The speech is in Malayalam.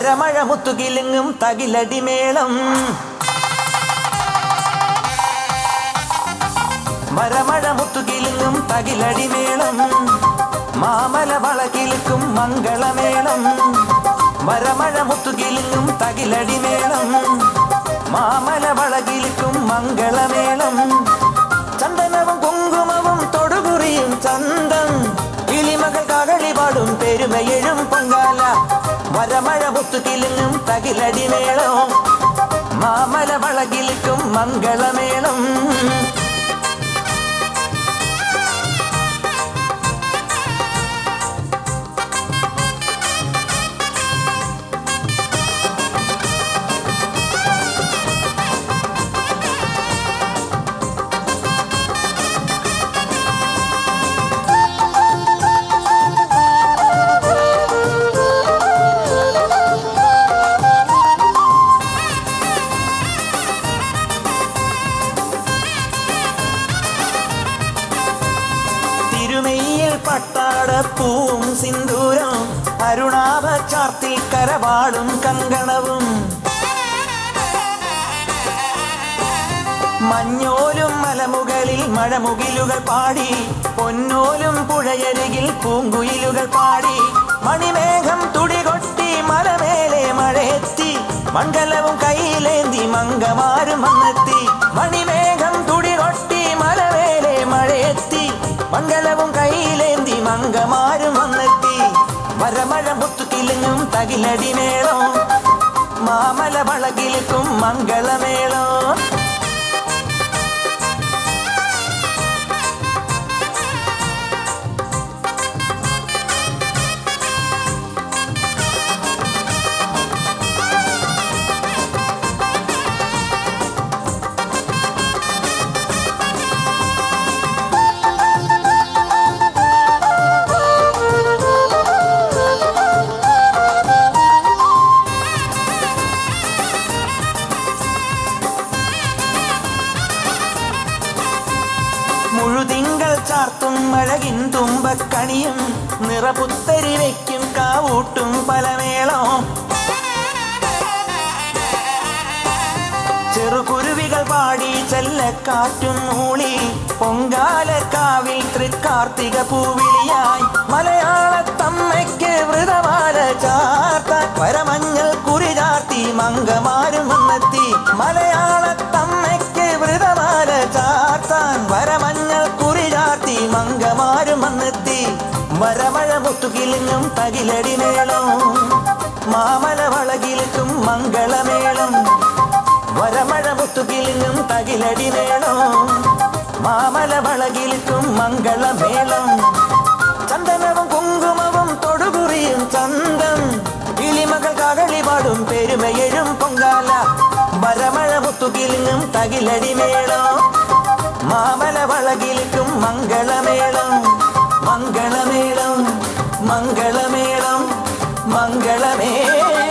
വരമഴ മുത്തുകിലുങ്ങും തകിലടിമേളം വരമഴ മുത്തുകിലുങ്ങും തകിലടിമേളം മാമല വളകിലുക്കും മംഗളമേളം വരമഴ മുത്തുകിലുങ്ങും തകിലടിമേളം മാമല വളകിലുക്കും മംഗളമേളം ചന്ദനവും കുങ്കുമവും തൊടുകുറിയും ചന്തം കിളിമകൾ കകളി പാടും പെരുമയെഴും പൊങ്കാല വരമഴ മുത്തുകിലുങ്ങും തകിലടിമേളം മാമല വളകിലുക്കും മംഗളമേളം പട്ടാടപ്പൂവും സിന്ദൂരം അരുണാഭ ചാർത്തിൽ കരവാളും കങ്കണവും മഞ്ഞോലും മലമുകളിൽ മഴമുകിലുകൾ പാടി പൊന്നോലും പുഴയരികിൽ പൂങ്കുയിലുകൾ പാടി മണിമേഘം തുടികൊട്ടി മലമേലെ മഴയെത്തി മംഗലവും കയ്യിലേന്തി മംഗമാരും വന്നെത്തി മണിമേഘം തുടികൊട്ടി മലമേലെ മഴയെത്തി മംഗലവും കയ്യിലേന്തി മംഗമാരും വന്നെത്തി വരമഴ മുത്തുകിലുങ്ങും തകിലടിമേളം മാമല വളകിലുക്കും മംഗളമേളം മുഴുതിങ്കൾ ചാർത്തും മഴകിൻ തുമ്പക്കണിയും നിറപുത്തരി വയ്ക്കും കാവൂട്ടും പലമേളം ചെറുകുരുവികൾ പാടി ചെല്ലക്കാറ്റും മൂളി പൊങ്കാലക്കാവിൽ തൃക്കാർത്തിക പൂവിളിയായി മലയാളത്തമ്മയ്ക്ക് വ്രതമാല ചാർത്താൻ വരമഞ്ഞൾ കുറി ചാർത്തി മംഗമാരും വന്നെത്തി മലയാളത്തമ്മയ്ക്ക് വ്രതമാല ചാർത്താൻ വരമഞ്ഞൾ കുറി ചാർത്തി മംഗമാരും വന്നെത്തി വരമഴ മുത്തുകിലുങ്ങും തകിലടിമേളം മാമല വളകിലുക്കും മംഗളമേളം വരമഴ മുത്തുകിലുങ്ങും തകിലടിമേളം മാമല വളകിലുക്കും മംഗളമേളം ചന്ദനവും കുങ്കുമവും തൊടുകുറിയും ചന്തം കിളിമകൾ കകളി പാടും പെരുമയെഴും പൊങ്കാല വരമഴ മുത്തുകിലുങ്ങും തകിലടിമേളം മാമല വളകിലുക്കും മംഗളമേളം മംഗളമേളം മംഗളമേളം മംഗളമേളം